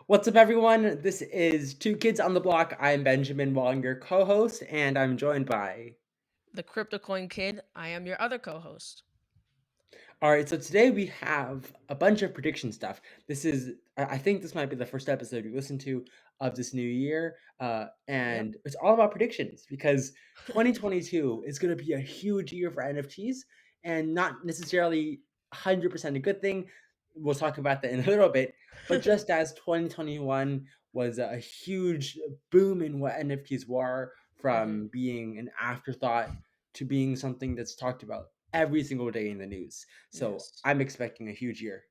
What's up, everyone? This is Two Kids on the Block. I'm Benjamin Wong, your co-host, and I'm joined by. The CryptoCoinKid. I am your other co-host. All right, so today we have a bunch of prediction stuff. I think this might be the first episode you listen to of this new year, Yep. and it's all about predictions because 2022 is going to be a huge year for NFTs, and not necessarily 100% a good thing. We'll talk about that in a little bit, but just as 2021 was a huge boom in what NFTs were, hmm from being an afterthought to being something that's talked about every single day in the news. So Yes. I'm expecting a huge year.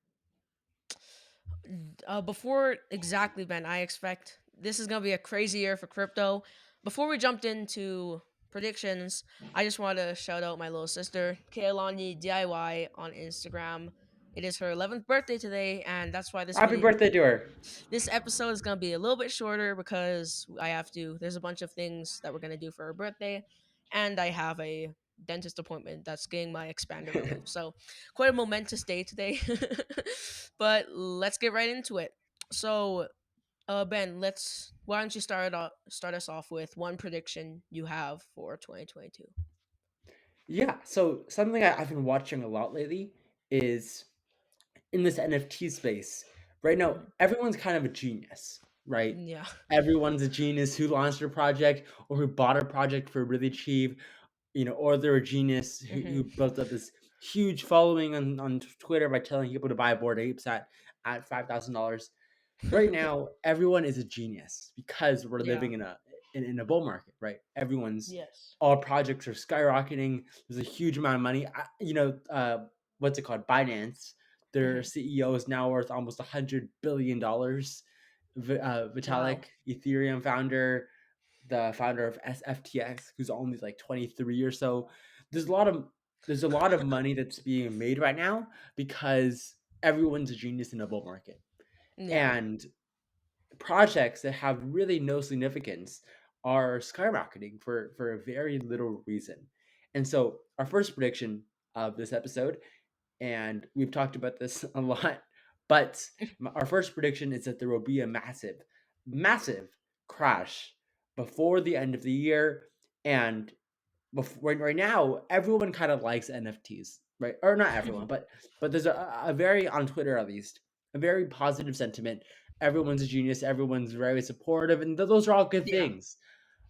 Before exactly, Ben, I expect this is gonna be a crazy year for crypto. Before we jumped into predictions, I just want to shout out my little sister, Kaylani DIY on Instagram. It is her 11th birthday today, and that's why Happy birthday to her. this episode is gonna be a little bit shorter because I have to. There's a bunch of things that we're gonna do for her birthday, and I have a dentist appointment that's getting my expander removed. So quite a momentous day today. But let's get right into it. So, Ben, let's. Why don't you start us off with one prediction you have for 2022? Yeah, so something I've been watching a lot lately is in this NFT space. Right now, Mhm. everyone's kind of a genius, right? Yeah. Everyone's a genius who launched a project or who bought a project for really cheap, or they're a genius who hmm built up this huge following on Twitter by telling people to buy Bored Apes at $5,000. Right now, everyone is a genius because we're yeah. living in a bull market, right? Everyone's Yes. all projects are skyrocketing. There's a huge amount of money. What's it called? Binance. Their hmm CEO is now worth almost $100 billion. Wow. Vitalik, Ethereum founder, the founder of SFTX, who's only like 23 or so. There's a lot of there's a lot of money that's being made right now because everyone's a genius in a bull market. Yeah. And projects that have really no significance are skyrocketing for a very little reason. And so our first prediction of this episode, and we've talked about this a lot, but our first prediction is that there will be a massive crash before the end of the year. And before, right now, everyone kind of likes NFTs, right? Or not everyone, but there's a very, on Twitter at least, a very positive sentiment. Everyone's a genius. Everyone's very supportive, and those are all good Yeah. things.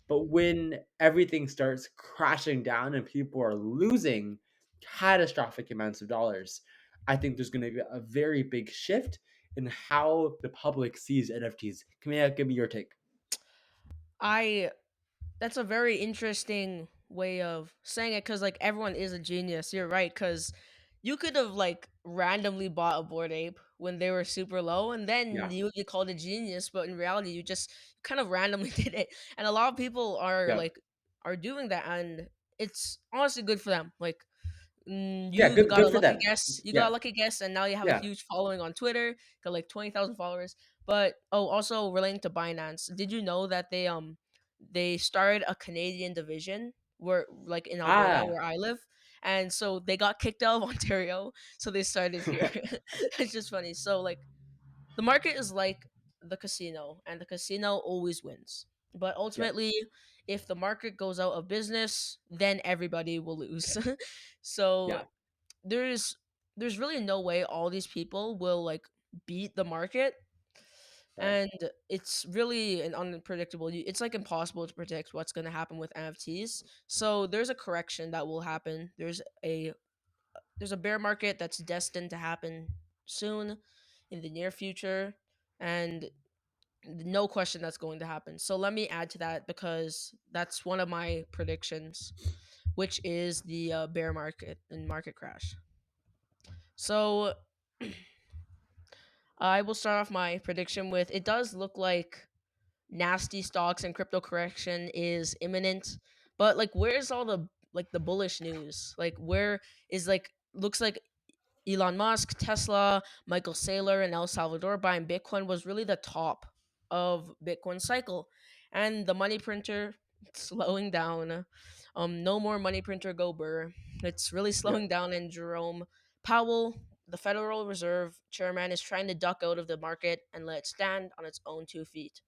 But when everything starts crashing down and people are losing catastrophic amounts of dollars, I think there's going to be a very big shift in how the public sees NFTs. Kamea, give me your take. I That's a very interesting way of saying it because like everyone is a genius. You're right because you could have like randomly bought a board ape when they were super low, and then Yeah. you would get called a genius. But in reality, you just kind of randomly did it, and a lot of people Yeah. are doing that, and it's honestly good for them. Like Yeah. you Good. got a Good for lucky them. guess. You got Yeah. a lucky guess, and now you have a Yeah. huge following on Twitter. Got like 20,000 followers. But also relating to Binance, did you know that they started a Canadian division where like in Alberta Ah. where I live, and so they got kicked out of Ontario, so they started here. It's just funny. So like the market is like the casino, and the casino always wins. But Yeah. ultimately, if the market goes out of business, then everybody will lose. So Yeah. there's there's really no way all these people will like beat the market, Right. and it's really an unpredictable. It's like impossible to predict what's going to happen with NFTs. So there's a correction that will happen. There's a bear market that's destined to happen soon in the near future, and no question that's going to happen. So let me add to that because that's one of my predictions, which is the bear market and market crash. So I will start off my prediction with it does look like nasty stocks and crypto correction is imminent, but like where's all the the bullish news? Like where is like looks like Elon Musk, Tesla, Michael Saylor, and El Salvador buying Bitcoin was really the top of Bitcoin cycle. And the money printer slowing down. No more money printer go burr. It's really Yeah. slowing down. And Jerome Powell, the Federal Reserve chairman is trying to duck out of the market and let it stand on its own 2 feet.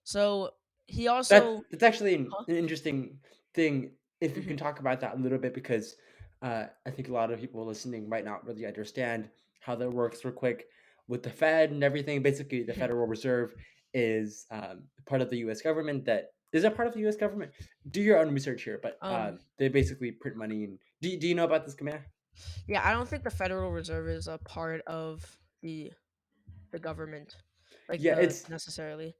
So he That's also, that's actually huh? an interesting thing if you Mhm. can talk about that a little bit because I think a lot of people listening might not really understand how that works real quick with the Fed and everything. Basically, the Mhm. Federal Reserve is part of the U.S. government. That is a part of the U.S. government. Do your own research here, but Um, they basically print money. And do you know about this, Kamea? yeah, I don't think the Federal Reserve is a part of the government, like Yeah, the it's necessarily.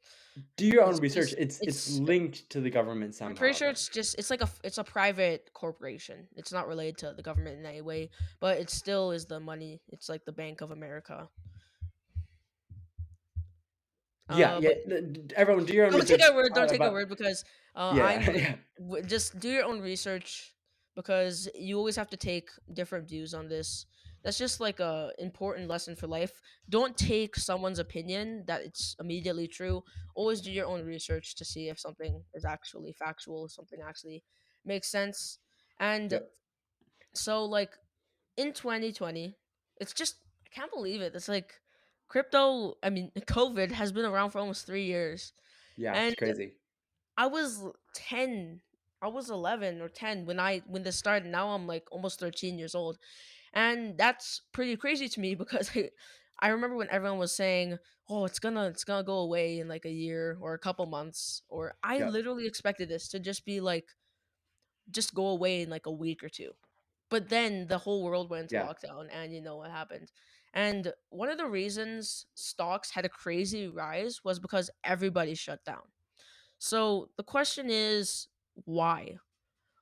do your own It's research. bas- It's it's linked to the government I'm pretty somehow, sure though. it's just it's a private corporation. It's not related to the government in any way, but it still is the money. It's like the Bank of America. Yeah, yeah. But Everyone, do your own don't take research our word. Don't take our about. word because Yeah, yeah, just do your own research because you always have to take different views on this. That's just like a important lesson for life. Don't take someone's opinion that it's immediately true. Always do your own research to see if something is actually factual, if something actually makes sense. And yep, so, like in 2020, it's just I can't believe it. It's like crypto. I mean, COVID has been around for almost 3 years, yeah. and It's crazy. I was 10. I was 11 or 10 when this started. Now I'm like almost 13 years old. And that's pretty crazy to me because I remember when everyone was saying, "Oh, it's going to go away in like a year or a couple months." Or I Yep. literally expected this to just be like just go away in like a week or two. But then the whole world went into Yeah. lockdown and you know what happened. And one of the reasons stocks had a crazy rise was because everybody shut down. So the question is why?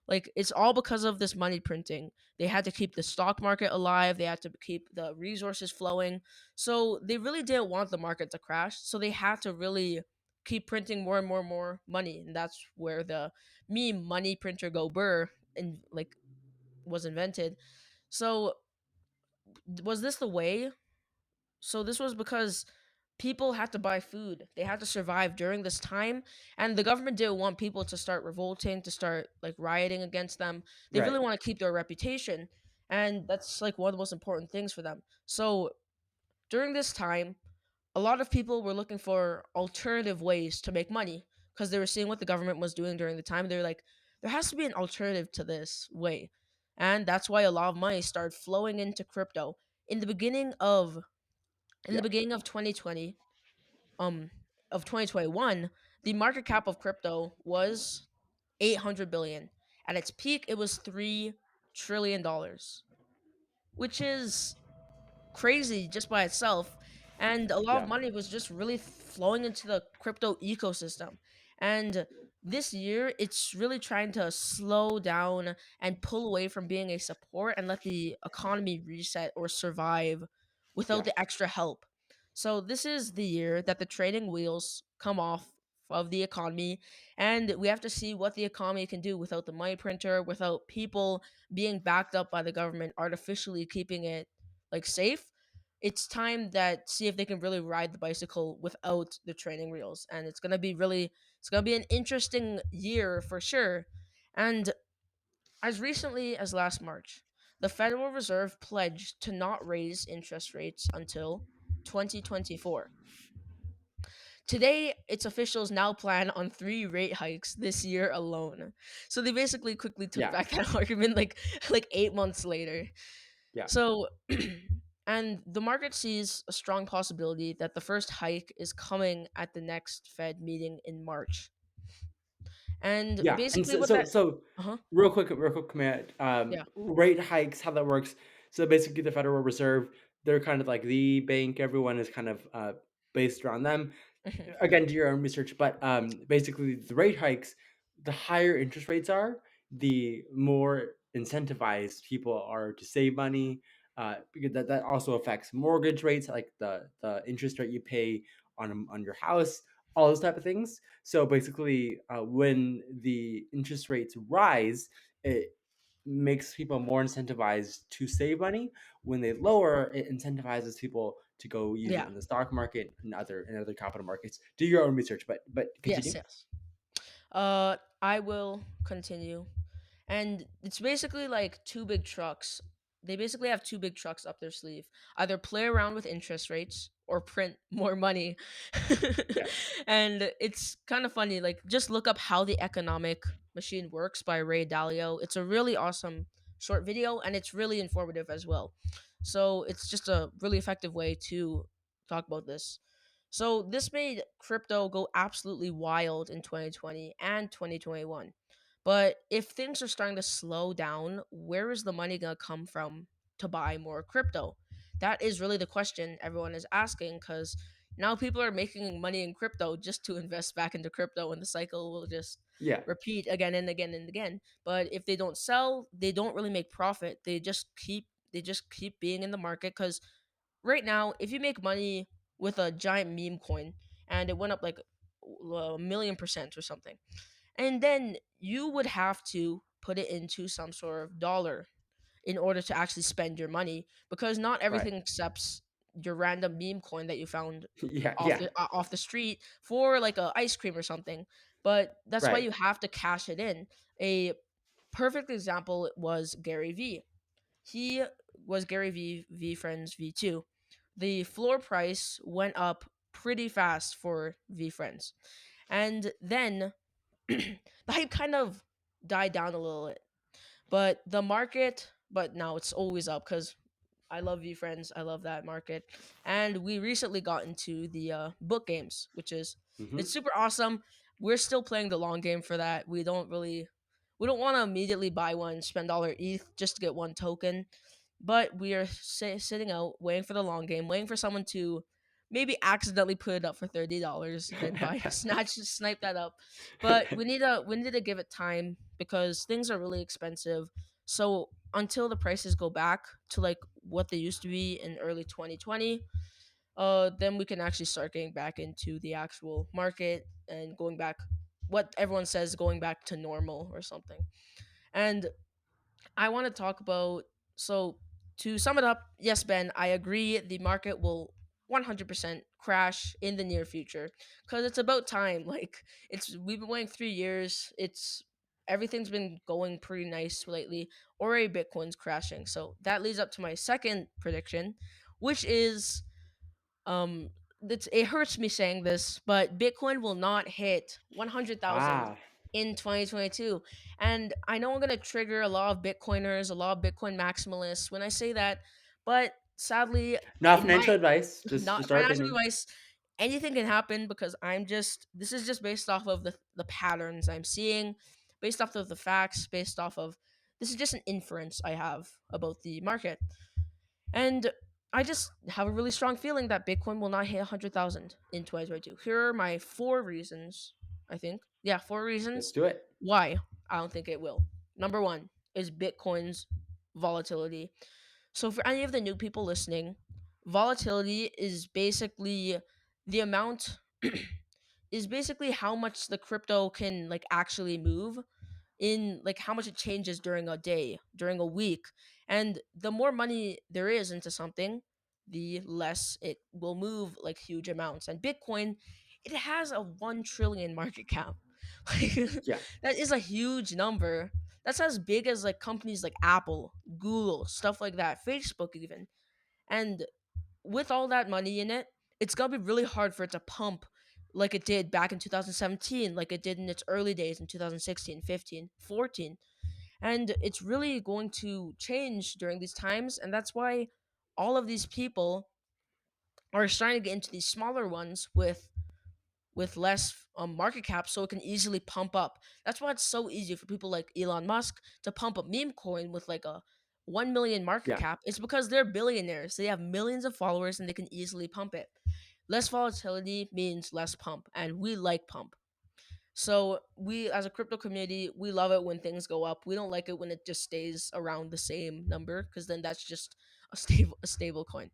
Like it's all because of this money printing. They had to keep the stock market alive, they had to keep the resources flowing. So they really didn't want the market to crash. So they had to really keep printing more and more and more money. And that's where the meme money printer go burr and like was invented. So was this the way? So this was because people had to buy food. They had to survive during this time, and the government didn't want people to start revolting, to start like rioting against them. They really Right. want to keep their reputation, and that's like one of the most important things for them. So during this time, a lot of people were looking for alternative ways to make money because they were seeing what the government was doing during the time. They're like, there has to be an alternative to this way. And that's why a lot of money started flowing into crypto. In the beginning of in the Yeah. beginning um of 2021, the market cap of crypto was 800 billion. At its peak, it was 3 trillion dollars, which is crazy just by itself. And a lot of Yeah. money was just really flowing into the crypto ecosystem. And this year, it's really trying to slow down and pull away from being a support and let the economy reset or survive without Yeah. the extra help. So, this is the year that the trading wheels come off of the economy, and we have to see what the economy can do without the money printer, without people being backed up by the government artificially keeping it like safe. It's time that see if they can really ride the bicycle without the training wheels, and it's gonna be an interesting year for sure. And as recently as last March, the Federal Reserve pledged to not raise interest rates until 2024. Today, its officials now plan on 3 rate hikes this year alone. So they basically quickly took Yeah. back that argument like 8 months later. Yeah. So, and the market sees a strong possibility that the first hike is coming at the next Fed meeting in March. And Yeah. And basically, so, what so, that, so uh huh, real quick, command. yeah, Rate hikes, how that works. So basically, the Federal Reserve, they're kind of like the bank. Everyone is kind of based around them. mhm, Again, do your own research, but basically the rate hikes, the higher interest rates are, the more incentivized people are to save money. Because that also affects mortgage rates, like the interest rate you pay on your house, all those type of things. So basically, when the interest rates rise, it makes people more incentivized to save money. When they lower, it incentivizes people to go use it yeah, in the stock market and other capital markets. Do your own research, but yes, continue. yes. I will continue, and it's basically like two big trucks. they basically have two big trucks up their sleeve. Either play around with interest rates or print more money. Yeah. And it's kind of funny. Like, just look up How the Economic Machine Works by Ray Dalio. It's a really awesome short video, and it's really informative as well. So it's just a really effective way to talk about this. So this made crypto go absolutely wild in 2020 and 2021. But if things are starting to slow down, where is the money going to come from to buy more crypto? That is really the question everyone is asking, because now people are making money in crypto just to invest back into crypto, and the cycle will just Yeah. repeat again and again and again. But if they don't sell, they don't really make profit. They just keep being in the market, because right now, if you make money with a giant meme coin and it went up like a million percent or something, and then you would have to put it into some sort of dollar in order to actually spend your money, because not Right. everything accepts your random meme coin that you found Yeah. off Yeah. the street for like a ice cream or something. But that's why Right. you have to cash it in. A perfect example was Gary V. He was Gary V Friends V2. The floor price went up pretty fast for V Friends, and then the hype kind of died down a little bit. But now it's always up, because I love V Friends. I love that market. And we recently got into the book games, which is Hmm. it's super awesome. We're still playing the long game for that. We don't want to immediately buy one, spend all our ETH just to get one token. But we are sitting out, waiting for the long game, waiting for someone to maybe accidentally put it up for $30, then buy snipe that up. But we need to give it time, because things are really expensive. So until the prices go back to like what they used to be in early 2020, then we can actually start getting back into the actual market and going back, what everyone says, going back to normal or something. And I want to talk about, so to sum it up, yes, Ben, I agree the market will 100% crash in the near future, because it's about time. Like, it's we've been waiting 3 years. It's Everything's been going pretty nice lately. Already Bitcoin's crashing. So that leads up to my second prediction, which is um it hurts me saying this, but Bitcoin will not hit 100,000 Ah. in 2022. And I know I'm going to trigger a lot of Bitcoiners, a lot of Bitcoin maximalists when I say that, but sadly, Not in my financial advice, not just our financial opinion. advice, anything can happen, because this is just based off of the patterns I'm seeing, based off of the facts, based off of this is just an inference I have about the market. And I just have a really strong feeling that Bitcoin will not hit 100,000 in 2022. Here are my four reasons, I think. Yeah, four Let's reasons do it. why I don't think it will. Number one is Bitcoin's volatility. So, for any of the new people listening, volatility is basically the amount, is basically how much the crypto can like actually move, in like how much it changes during a day, during a week. And the more money there is into something, the less it will move like huge amounts. And Bitcoin, it has a 1 trillion market cap. Like, Yeah. that is a huge number. That's as big as like companies like Apple, Google, stuff like that, Facebook even. And with all that money in it, it's gonna be really hard for it to pump like it did back in 2017, like it did in its early days in 2016, 15, 14. And it's really going to change during these times. And that's why all of these people are starting to get into these smaller ones with less market cap, so it can easily pump up. That's why it's so easy for people like Elon Musk to pump a meme coin with like a 1 million market Yeah. cap. It's because they're billionaires. They have millions of followers and they can easily pump it. Less volatility means less pump, and we like pump. So we, as a crypto community, we love it when things go up. We don't like it when it just stays around the same number, because then that's just a stable coin.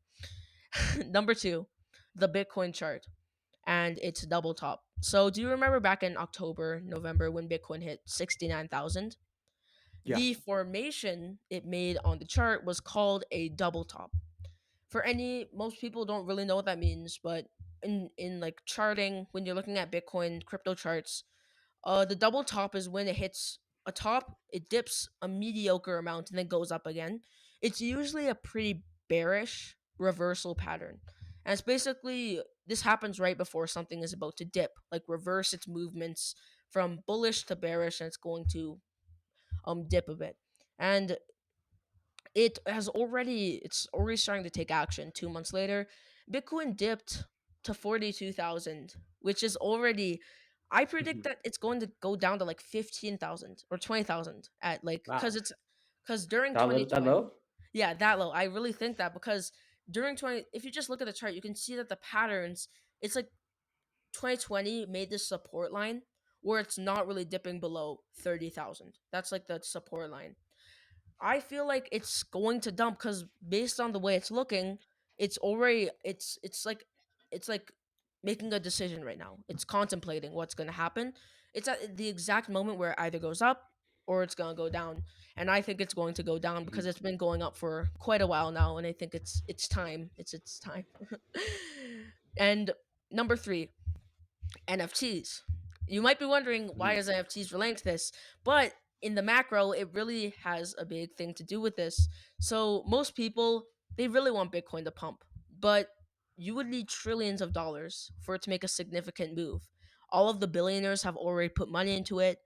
Number two, the Bitcoin chart and its double top. So do you remember back in October, November, when Bitcoin hit 69,000? Yeah. The formation it made on the chart was called a double top. For any Most people don't really know what that means, but in like charting, when you're looking at Bitcoin crypto charts, the double top is when it hits a top, it dips a mediocre amount and then goes up again. it's usually a pretty bearish reversal pattern. And it's basically this happens right before something is about to dip, like reverse its movements from bullish to bearish, and it's going to dip a bit. And it's already starting to take action. 2 months later, Bitcoin dipped to 42,000, which is already, I predict Mhm. that it's going to go down to like 15,000 or 20,000 at like, Wow, because during that 2020, low? yeah, that low. I really think that because during 20, if you just look at the chart, you can see that the patterns, it's like 2020 made this support line where it's not really dipping below 30,000. That's like the support line. I feel like it's going to dump because based on the way it's looking, it's like making a decision right now. It's contemplating what's going to happen. It's at the exact moment where it either goes up or it's going to go down. And I think it's going to go down because Mhm. it's been going up for quite a while now, and I think it's time. It's time. And number 3, NFTs. You might be wondering why Mhm. is NFTs related to this, but in the macro, it really has a big thing to do with this. So most people they really want Bitcoin to pump, but you would need trillions of dollars for it to make a significant move. All of the billionaires have already put money into it.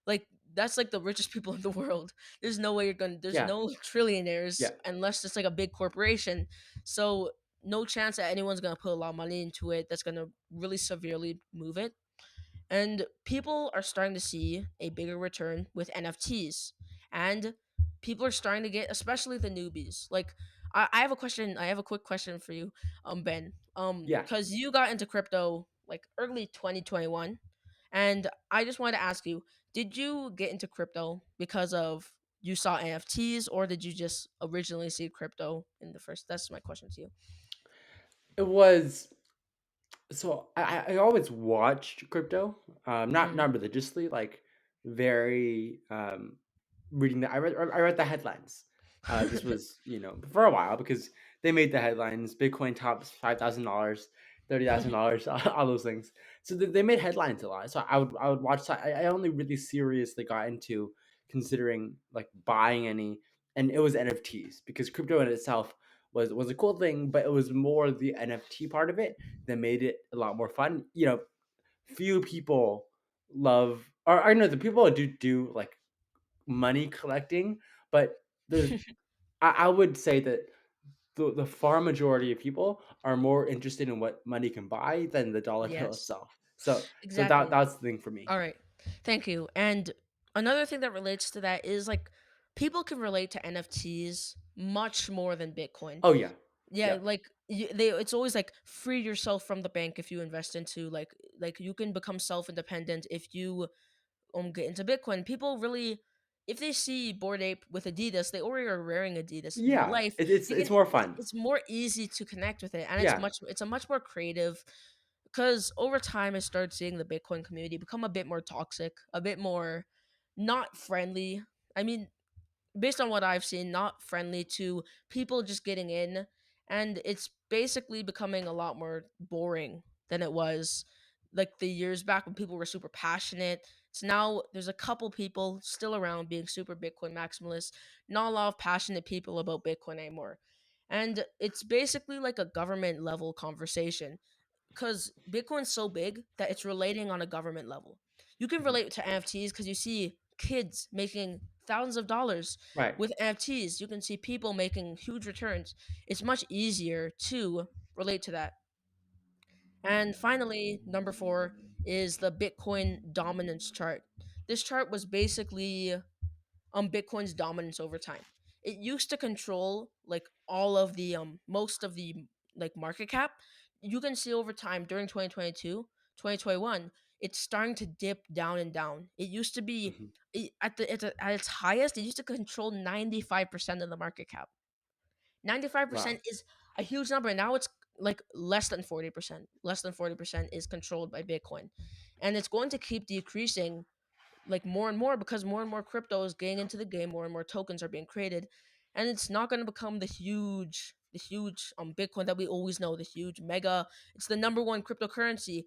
Like that's like the richest people in the world. There's no way you're gonna. There's Yeah, no trillionaires yeah. unless it's like a big corporation. So no chance that anyone's gonna put a lot of money into it. That's gonna really severely move it. And people are starting to see a bigger return with NFTs. And people are starting to get, especially the newbies. Like, I have a question. I have a quick question for you, Ben. Yeah. Because you got into crypto like early 2021, and I just wanted to ask you: did you get into crypto because of you saw NFTs, or did you just originally see crypto in the first? That's my question to you. It was so I always watched crypto, Mm. not religiously, like very reading the I read the headlines. This was for a while because they made the headlines. Bitcoin tops $5,000, $30,000, all those things. So they made headlines a lot. So I would watch that. I only really seriously got into considering like buying any, and it was NFTs because crypto in itself was a cool thing, but it was more the NFT part of it that made it a lot more fun. Few people love, or I know the people that do like money collecting, but there's I would say that the far majority of people are more interested in what money can buy than the dollar bill Yes, itself. So exactly. that's the thing for me. All right. Thank you. And another thing that relates to that is like people can relate to NFTs much more than Bitcoin. Oh yeah, Yeah, yeah, like it's always like free yourself from the bank if you invest into like you can become self-independent if you get into Bitcoin. People really if they see Bored Ape with Adidas, they already are wearing Adidas in real yeah. life. They It's can more fun. it's more easy to connect with it, and Yeah, it's a much more creative because over time I started seeing the Bitcoin community become a bit more toxic, a bit more not friendly. I mean, based on what I've seen, not friendly to people just getting in, and it's basically becoming a lot more boring than it was like the years back when people were super passionate. So now there's a couple people still around being super Bitcoin maximalists, not a lot of passionate people about Bitcoin anymore. And it's basically like a government level conversation because Bitcoin's so big that it's relating on a government level. You can mhm, relate to NFTs because you see kids making thousands of dollars right. with NFTs. You can see people making huge returns. It's much easier to relate to that. And finally, number 4 is the Bitcoin dominance chart. This chart was basically Bitcoin's dominance over time. It used to control like all of the most of the like market cap. You can see over time during 2022, 2021, it's starting to dip down and down. It used to be Mhm, at its highest, it used to control 95% of the market cap. 95% wow. is a huge number. And now it's like less than 40%. Less than 40% is controlled by Bitcoin. And it's going to keep decreasing like more and more because more and more crypto is getting into the game, more and more tokens are being created, and it's not going to become the huge Bitcoin that we always know, the huge mega. It's the number one cryptocurrency.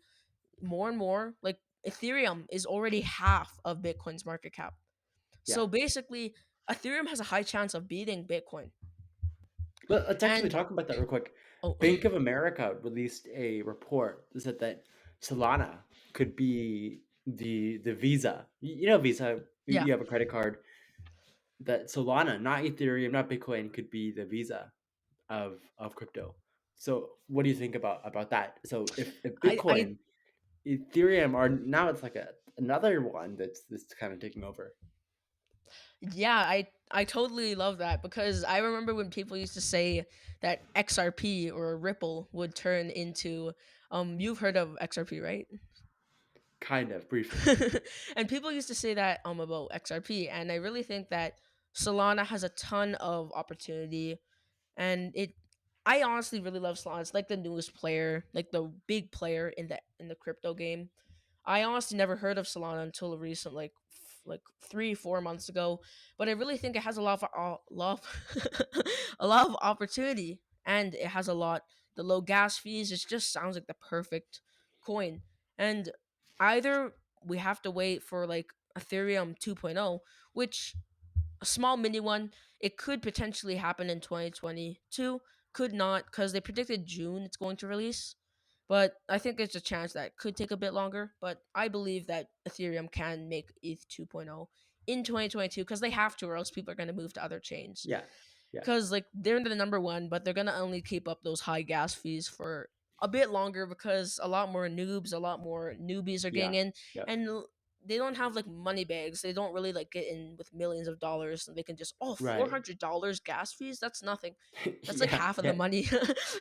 More and more, like Ethereum is already half of Bitcoin's market cap. Yeah, So basically, Ethereum has a high chance of beating Bitcoin. Let's actually And talk about that real quick. oh, Bank of America released a report that said that Solana could be the Visa. You know Visa, yeah, you have a credit card. That Solana, not Ethereum, not Bitcoin, could be the Visa of crypto. So what do you think about that? So if I Bitcoin, Ethereum are now it's like another one that's kind of taking over. yeah, I totally love that because I remember when people used to say that XRP or Ripple would turn into you've heard of XRP, right? Kind of briefly. And people used to say that about XRP, and I really think that Solana has a ton of opportunity, and it I honestly really love Solana. It's like the newest player, like the big player in the crypto game. I honestly never heard of Solana until recent, like 3 4 months ago. But I really think it has a lot of a lot of opportunity, and it has a lot. The low gas fees. It just sounds like the perfect coin. And either we have to wait for like Ethereum 2.0, which a small mini one. It could potentially happen in 2022. Could not because they predicted June it's going to release. But I think there's a chance that it could take a bit longer. But I believe that Ethereum can make ETH 2.0 in 2022 because they have to, or else people are going to move to other chains Yeah, yeah, because like they're the number one, but they're gonna only keep up those high gas fees for a bit longer because a lot more noobs, a lot more newbies are getting yeah, in, yeah. and they don't have like money bags. They don't really like get in with millions of dollars, and they can just four Right. hundred dollars gas fees. That's nothing. That's like Yeah, half of the yeah. money.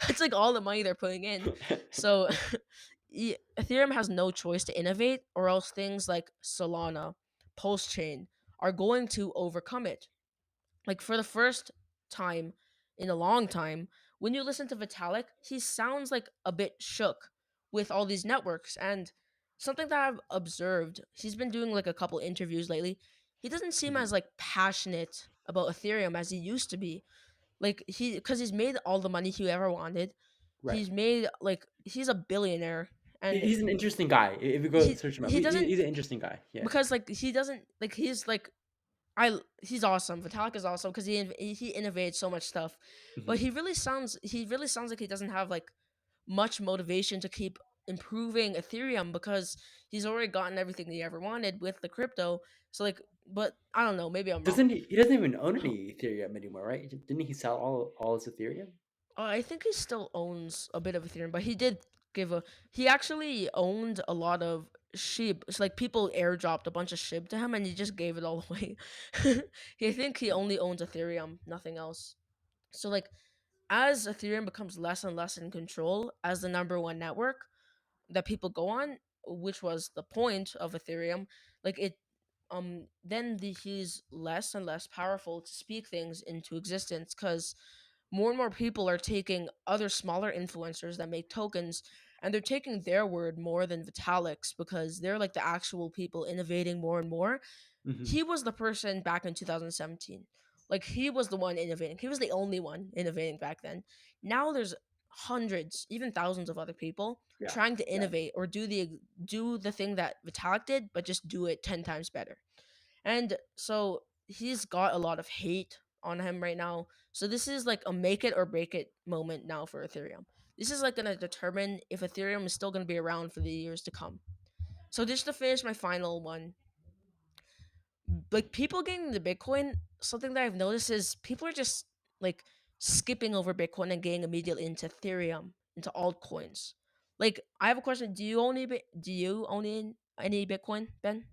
That's like all the money they're putting in. So Ethereum has no choice to innovate, or else things like Solana, Pulse Chain are going to overcome it. Like for the first time in a long time, when you listen to Vitalik, he sounds like a bit shook with all these networks. And something that I've observed, he's been doing like a couple interviews lately. He doesn't seem Mhm. as like passionate about Ethereum as he used to be. Like because he's made all the money he ever wanted. Right. He's made like he's a billionaire, and He's an interesting guy. If you go he search him up, he doesn't he's an interesting guy. Yeah. because like he doesn't like he's like he's awesome. Vitalik is awesome because he innovates so much stuff, but Mhm. he really sounds like he doesn't have like much motivation to keep improving Ethereum because he's already gotten everything he ever wanted with the crypto. So like, but I don't know. Maybe I'm wrong. Doesn't he? He doesn't even own any Ethereum anymore, right? Didn't he sell all his Ethereum? I think he still owns a bit of Ethereum, but he did give a. He actually owned a lot of SHIB. It's like people airdropped a bunch of SHIB to him, and he just gave it all away. I think he only owns Ethereum, nothing else. So like as Ethereum becomes less and less in control as the number one network that people go on, which was the point of Ethereum, like it then he's less and less powerful to speak things into existence because more and more people are taking other smaller influencers that make tokens and they're taking their word more than Vitalik's because they're like the actual people innovating more and more. Hmm. He was the person back in 2017. Like he was the one innovating. He was the only one innovating back then. Now there's hundreds, even thousands of other people Yeah. trying to Yeah. innovate or do the thing that Vitalik did, but just do it 10 times better. And so he's got a lot of hate on him right now. So this is like a make it or break it moment now for Ethereum. This is like going to determine if Ethereum is still going to be around for the years to come. So just to finish my final one, like people getting into Bitcoin, something that I've noticed is people are just like skipping over Bitcoin and getting immediately into Ethereum, into altcoins. Like I have a question: Do you own any Bitcoin, Ben?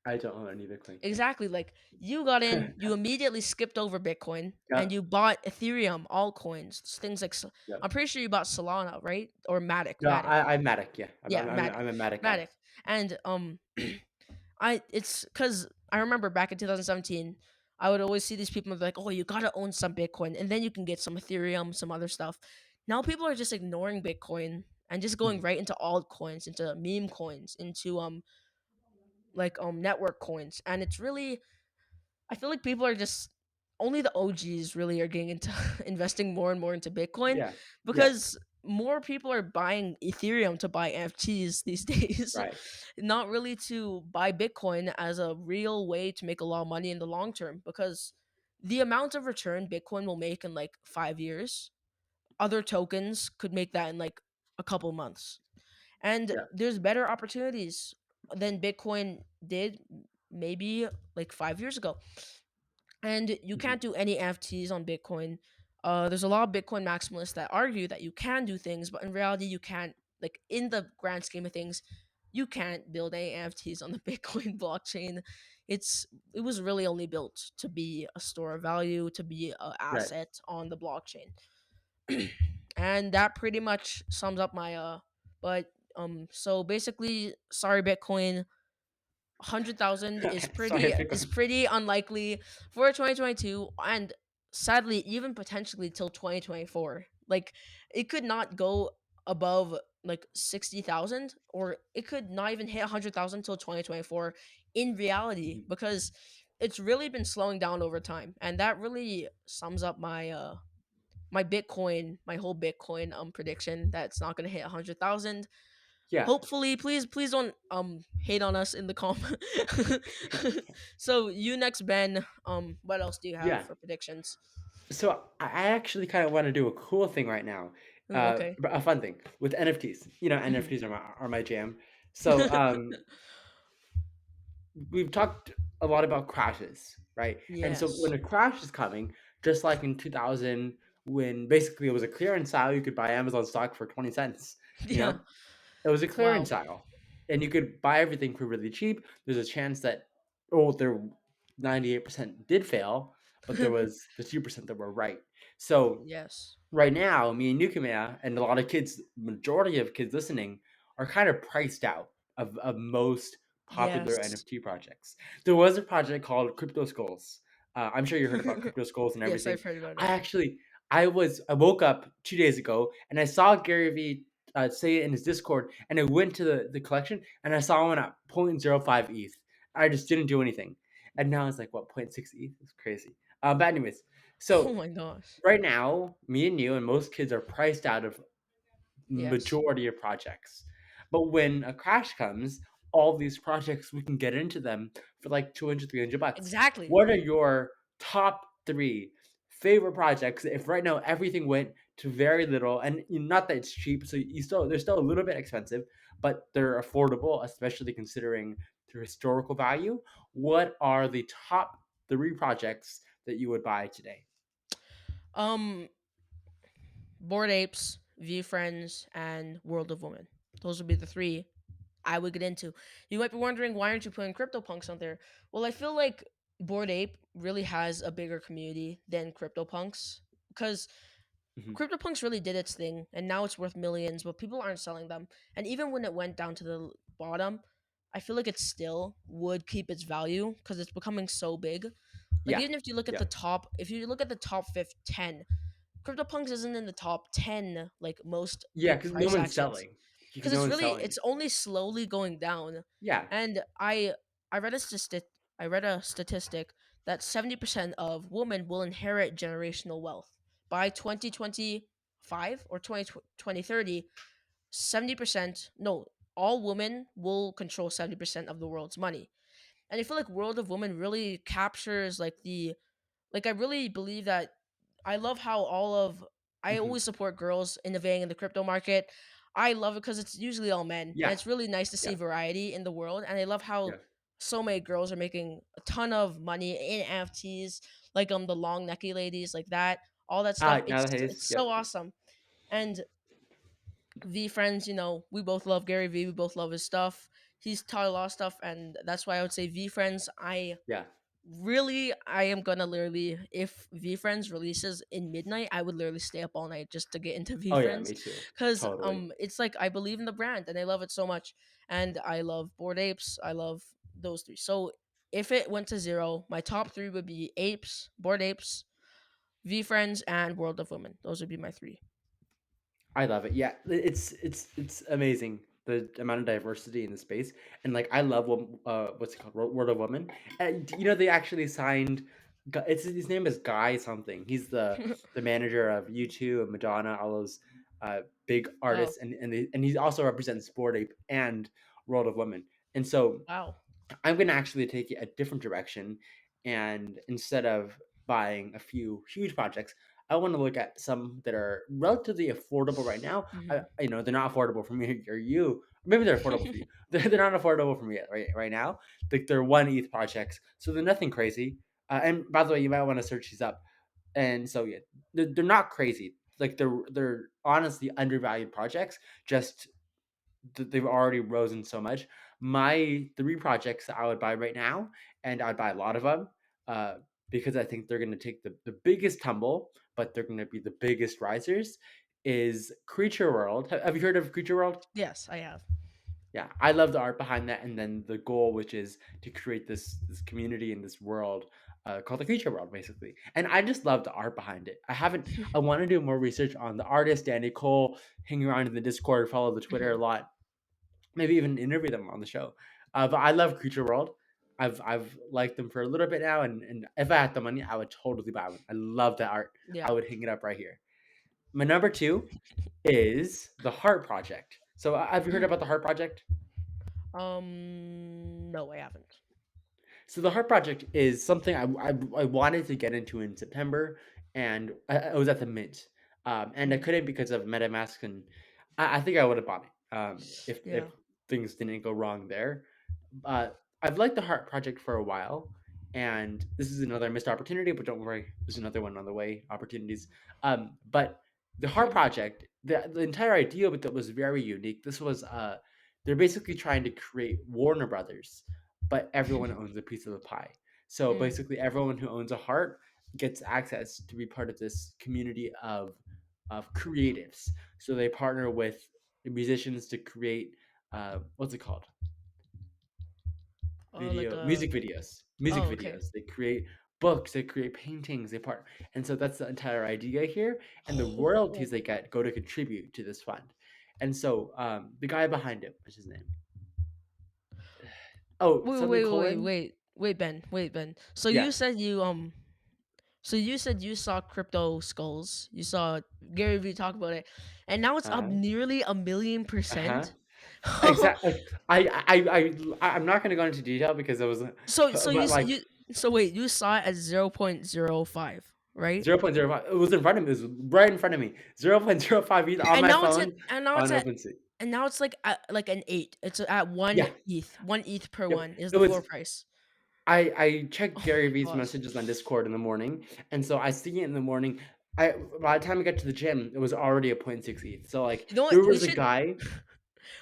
I don't own any Bitcoin. Exactly. Like you got in, you immediately skipped over Bitcoin and Yeah. you bought Ethereum altcoins, things like. Yeah. I'm pretty sure you bought Solana, right? Or Matic, No, Matic. I'm Matic. Yeah. Yeah, Matic, I'm a Matic guy. Matic, and I it's because I remember back in 2017, I would always see these people be like, "Oh, you gotta own some Bitcoin, and then you can get some Ethereum, some other stuff." Now people are just ignoring Bitcoin and just going Mhm. right into altcoins, into meme coins, into network coins, and it's really I feel like people are just only the OGs really are getting into investing more and more into Bitcoin Yeah. Yeah. because more people are buying Ethereum to buy NFTs these days, Right. not really to buy Bitcoin as a real way to make a lot of money in the long term because the amount of return Bitcoin will make in like 5 years, other tokens could make that in like a couple months. And Yeah. there's better opportunities than Bitcoin did maybe like 5 years ago. And you Mhm. can't do any NFTs on Bitcoin. There's a lot of Bitcoin maximalists that argue that you can do things, but in reality, you can't. Like in the grand scheme of things, you can't build any NFTs on the Bitcoin blockchain. It's it was really only built to be a store of value, to be an Right. asset on the blockchain, and that pretty much sums up my But so basically, sorry, Bitcoin, 100,000 Sorry, is Bitcoin. pretty unlikely for 2022, and sadly even potentially till 2024. Like it could not go above like 60,000, or it could not even hit 100,000 till 2024 in reality, Mhm. because it's really been slowing down over time, and that really sums up my my whole Bitcoin prediction that it's not going to hit 100,000. Yeah. Hopefully, please don't hate on us in the comment. So you next, Ben. What else do you have Yeah. for predictions? So I actually kind of want to do a cool thing right now, Ooh, okay. a fun thing with NFTs. You know, Mhm. NFTs are my jam. So we've talked a lot about crashes, right? And so when Yes. a crash is coming, just like in 2000, when basically it was a clearance sale, you could buy Amazon stock for 20 cents. You Yeah. know, it was a clearance Wow. sale, and you could buy everything for really cheap. There's a chance that, oh, there 98% did fail, but there was the 2% that were right. So Yes. right now, me and Kamea, and a lot of kids, majority of kids listening, are kind of priced out of most popular Yes. NFT projects. There was a project called Crypto Skulls. I'm sure you heard about Crypto Skulls and Yes, everything. I've heard about I it. actually, I woke up 2 days ago and I saw Gary Vee say it in his Discord, and I went to the collection and I saw one at 0.05 ETH. I just didn't do anything, and now it's like what, zero point 0.6 ETH? It's crazy. But anyways, Oh so my gosh. right now, me and you and most kids are priced out of Yes. majority of projects. But when a crash comes, all these projects, we can get into them for like 200, $300. Exactly. What are your top three favorite projects if right now everything went to very little, and not that it's cheap, so you still they're still a little bit expensive, but they're affordable, especially considering their historical value. What are the top three projects that you would buy today? Um, Bored Apes, V Friends, and World of Women. Those would be the three I would get into. You might be wondering, why aren't you putting CryptoPunks on there? Well, I feel like Bored Ape really has a bigger community than CryptoPunks, because Mhm. CryptoPunks really did its thing, and now it's worth millions, but people aren't selling them. And even when it went down to the bottom, I feel like it still would keep its value because it's becoming so big. Like Yeah, even if you look at yeah. the top, if you look at the top 10, CryptoPunks isn't in the top 10 like most Yeah, big because no price one's actions, selling. Because because no it's one's really selling it. it's only slowly going down. Yeah. And I read a statistic that 70% of women will inherit generational wealth by 2025 or 2030. 70%, no, all women will control 70% of the world's money. And I feel like World of Women really captures like the like I really believe that I love how all of I Mhm. always support girls innovating in the crypto market. I love it because it's usually all men, and Yeah, it's really nice to see yeah, variety in the world. And I love how yeah. so many girls are making a ton of money in NFTs, like the long necky ladies, like that, all that stuff. Now the It's haze. so Yep. awesome. And V Friends, we both love Gary V. We both love his stuff. He's taught a lot of stuff, and that's why I would say V Friends. Yeah. I am gonna literally, if V Friends releases in midnight, I would literally stay up all night just to get into V Oh, yeah, Friends, me too. because Totally. it's like I believe in the brand and I love it so much, and I love Bored Apes. I love those three. So if it went to zero, my top three would be Apes, Bored Apes, V Friends, and World of Women. Those would be my three. I love it. Yeah, it's amazing the amount of diversity in the space, and like I love what's it called, Word of Woman. And they actually signed. It's his name is Guy something. He's the manager of U2 and Madonna, all those big Oh artists, and he also represents Sport Ape and World of Women. And so wow. I'm going to actually take it a different direction, and instead of buying a few huge projects. I want to look at some that are relatively affordable right now. Mhm. They're not affordable for me or you. Maybe they're affordable for you. They're not affordable for me yet, right now. Like they're 1 ETH projects, so they're nothing crazy. And by the way, you might want to search these up. And so yeah, they're not crazy. Like they're honestly undervalued projects. Just they've already risen so much. My three projects that I would buy right now, and I'd buy a lot of them, uh, because I think they're going to take the biggest tumble, but they're going to be the biggest risers. Is Creature World? Have you heard of Creature World? Yes, I have. Yeah, I love the art behind that, and then the goal, which is to create this community in this world called the Creature World, basically. And I just love the art behind it. I haven't. I want to do more research on the artist, Danny Cole, hang around in the Discord, follow the Twitter a Mhm. lot, maybe even interview them on the show. But I love Creature World. I've liked them for a little bit now, and if I had the money, I would totally buy one. I love that art. I Yeah. would hang it up right here. My number two is the Heart Project. So have you heard about the Heart Project? No, I haven't. So the Heart Project is something I wanted to get into in September, and I was at the Mint, and I Mhm. couldn't because of MetaMask, and I think I would have bought it if Yeah. things didn't go wrong there. I've liked the Heart Project for a while, and this is another missed opportunity. But don't worry, there's another one on the way. Opportunities. But the Heart Project, the entire idea of it was very unique. This was they're basically trying to create Warner Brothers, but everyone owns a piece of the pie. So Mm. basically, everyone who owns a heart gets access to be part of this community of creatives. So they partner with musicians to create what's it called? Like Music videos, music Oh, okay. videos. They create books, they create paintings, they part, and so that's the entire idea here. And the royalties they get go to contribute to this fund. And so the guy behind it, what's his name? Oh, Wait, something wait, wait, wait, Colin. wait, wait, Ben. Yeah. So you said you saw crypto skulls. You saw Gary Vee talk about it, and now it's up Uh nearly a million huh. percent. Exactly. I'm not going to go into detail because it was, So but like you so wait, you saw it at 0.05, right? 0.05. It was in front of me. It was right in front of me. 0.05 ETH on And my now it's at phone and now it's on at OpenSea. and now it's like like an 8. It's at 1 Yeah. ETH. 1 ETH per Yep. one is It the floor was. price. I checked Oh Gary my Vee's gosh. messages on Discord in the morning, and so I see it in the morning. By the time I got to the gym, it was already a point 0.6 ETH. So like You know what?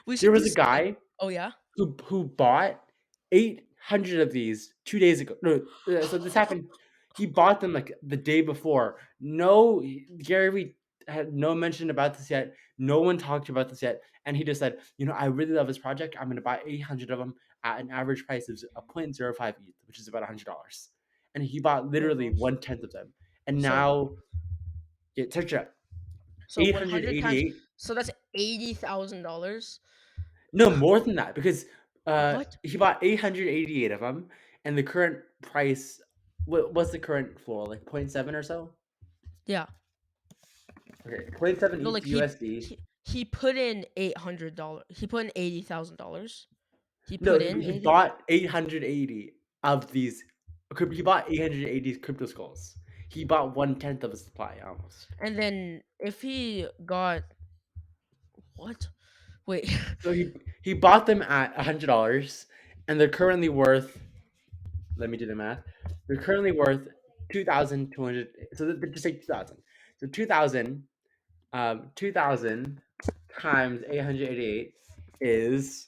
We there should do was a something. guy Oh yeah? who bought 800 of these 2 days ago. No, so this happened. He bought them like the day before. No, Gary Vee had no mention about this yet. No one talked about this yet, and he just said, I really love this project. I'm going to buy 800 of them at an average price of a 0.05 ETH, which is about $100. And he bought Oh my literally gosh. 1/10 of them, and So now yeah, search it up. 100 times, 888. so that's $80,000. No, more than that because What? he bought 888 of them, and the current price. What's the current floor? Like point 0.7 or so. Yeah. Okay, point 0.7 No, ETH like USD. he put in $800. He put in $80,000. He No, put he, in he 80, bought 880 of these. He bought 880 crypto skulls. He bought 1/10 of a supply almost. and then if he got what? Wait. So he bought them at $100, and they're currently worth. Let me do the math. They're currently worth 2,200. So just say 2,000. So 2,000 times 888 is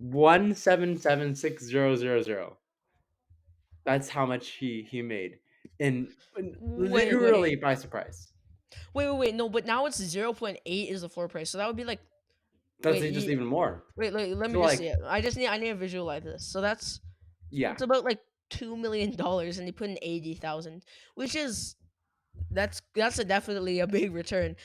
1776000. That's how much he made in Wait, literally wait. by surprise. Wait. No, but now it's 0.8 is the floor price. So that would be like That's wait, just you, even more. wait, let me So just see like it. I need to visualize this. So yeah, that's about like $2 million, and he put in 80,000, which is that's definitely a big return.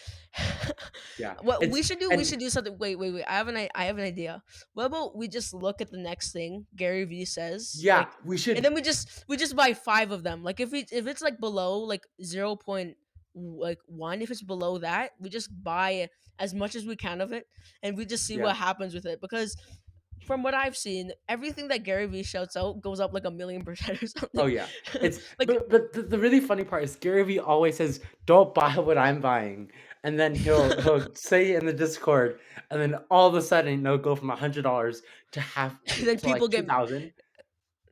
yeah. What It's we and should do something. Wait. I have an idea. What about we just look at the next thing Gary Vee says, yeah, like, we and should then we just buy 5 of them. Like if it's like below like 0.1, if it's below that, we just buy as much as we can of it, and we just see yeah. what happens with it because from what I've seen, everything that Gary Vee shouts out goes up like a million% or Oh something. yeah, it's Like but the really funny part is Gary Vee always says, "Don't buy what I'm buying," and then he'll say in the Discord, and then all of a sudden it'll go from $100 to half then to like people get 2,000.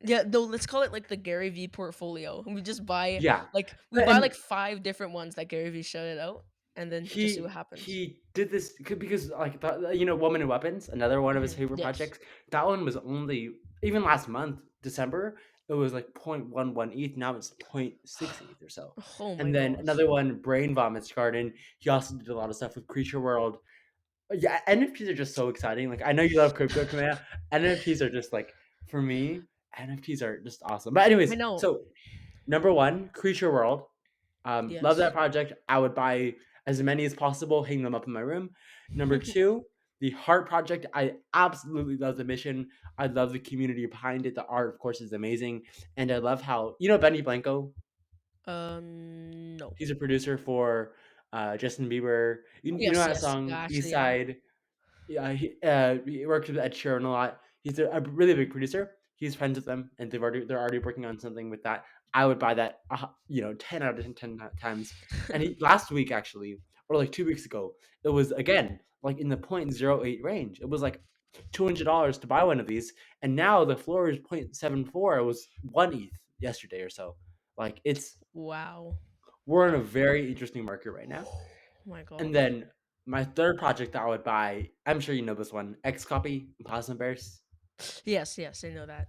yeah, though let's call it like the Gary Vee portfolio. We just buy Yeah, we buy and like five different ones that Gary Vee shouted out, and then just see what happens. he did this because like Woman and Weapons, another one of his favorite Yes. projects. That one was only even last month, December, it was like 0.11 ETH. Now it's zero point 0.6 ETH or so. Oh my And then gosh. another one, Brain Vomits Garden. He also did a lot of stuff with Creature World. Yeah, NFTs are just so exciting. Like I know you love crypto, Kamea. NFTs are just like for me, NFTs are just awesome. But I anyways, know. so number one, Creature World. Love that Yes. project. I would buy as many as possible, hang them up in my room. Number two, the Heart Project. I absolutely love the mission. I love the community behind it. The art, of course, is amazing, and I love how Benny Blanco. No. He's a producer for Justin Bieber. You know Yes, that yes. song Yeah, East actually, yeah. Side. Yeah, he works with Ed Sheeran a lot. He's a really big producer. He's friends with them, and they're already working on something with that. I would buy that, 10 out of 10 times. And last week actually, or like 2 weeks ago, it was again like in the 0.08 range. It was like $200 to buy one of these, and now the floor is 0.74. It was one ETH yesterday or so. Like Wow. we're in a very interesting market right now. Oh my And gosh. then my third project that I would buy, I'm sure you know this one, X Copy, Plasma Bears. Yes, yes, I know that.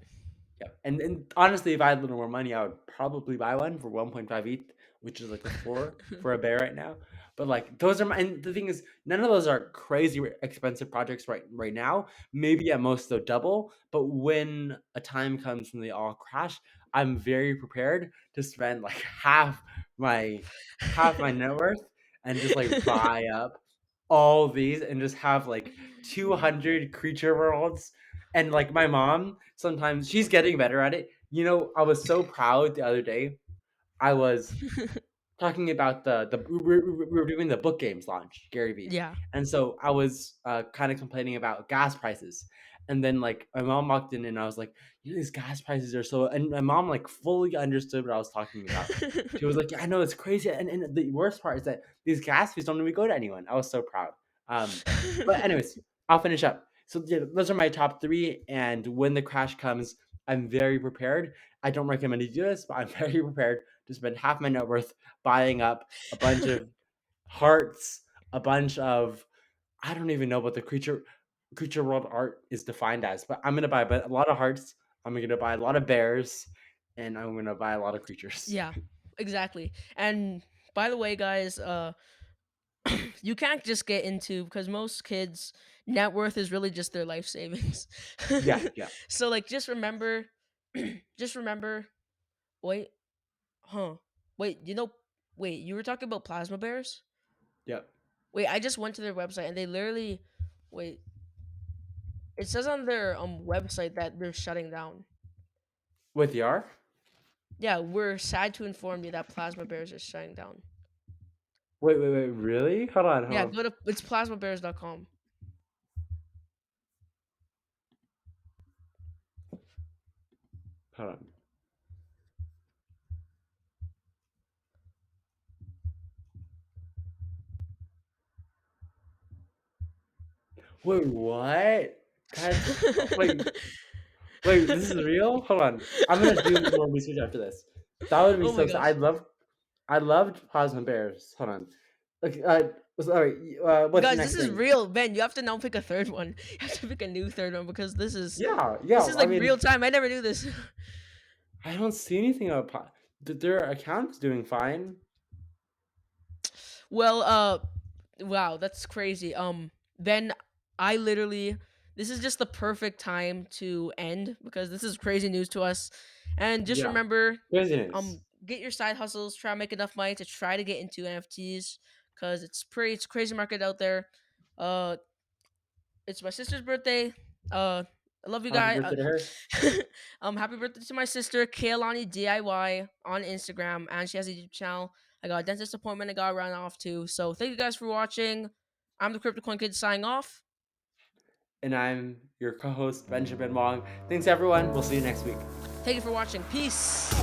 Yeah, and honestly, if I had a little more money, I would probably buy one for 1.5 ETH, which is like the floor for a bear right now. But like those are my, and the thing is, none of those are crazy expensive projects right now. Maybe at most they'll double, but when a time comes when they all crash, I'm very prepared to spend like my half my net worth and just like buy up all these and just have like 200 creature worlds. And like my mom, sometimes she's getting better at it. I was so proud the other day. I was talking about the we were doing the book games launch, Gary Vee, Yeah. and so I was kind of complaining about gas prices, and then like my mom walked in and I was like, these gas prices are so, and my mom like fully understood what I was talking about. She was like, yeah, I know it's crazy, and the worst part is that these gas fees don't even go to anyone. I was so proud. But anyways, I'll finish up. So yeah, those are my top three, and when the crash comes, I'm very prepared. I don't recommend you do this, but I'm very prepared to spend half my net worth buying up a bunch of hearts, a bunch of, I don't even know what the creature world art is defined as, but I'm gonna buy a lot of hearts. I'm gonna buy a lot of bears, and I'm gonna buy a lot of creatures. Yeah, exactly. And by the way, guys, you can't just get into because most kids' net worth is really just their life savings. Yeah, yeah, So like, just remember, just remember. Wait, huh? Wait, Wait, you were talking about plasma bears? yeah. Wait, I just went to their website and they literally, wait. It says on their website that they're shutting down. With the R? Yeah, we're sad to inform you that plasma bears is shutting down. Wait, really? Hold on, Yeah, hold on, go to it's plasmabears.com. hold on. Wait, what? That's wait, this is real? Hold on. I'm gonna do more research after this. That would be Oh my so. gosh. I loved Plasma Bears. Hold on. Like, sorry. What's the Guys, this next is thing? real. Ben, you have to now pick a third one. You have to pick a new third one because Yeah, this yeah. is I like mean, real time. I never knew this. I don't see anything about their account's doing fine. Well, wow, that's crazy. Ben, I literally this is just the perfect time to end because this is crazy news to us. And just Yeah, remember, craziness. get your side hustles, try to make enough money to try to get into NFTs because it's a crazy market out there. Uh it's my sister's birthday. I love you Happy guys. birthday to her. Happy birthday to my sister, Kaylani DIY on Instagram, and she has a YouTube channel. I got a dentist appointment I got to run off to. So thank you guys for watching. I'm the CryptoCoinKid signing off. And I'm your co host, Benjamin Wong. Thanks, everyone. We'll see you next week. Thank you for watching. Peace.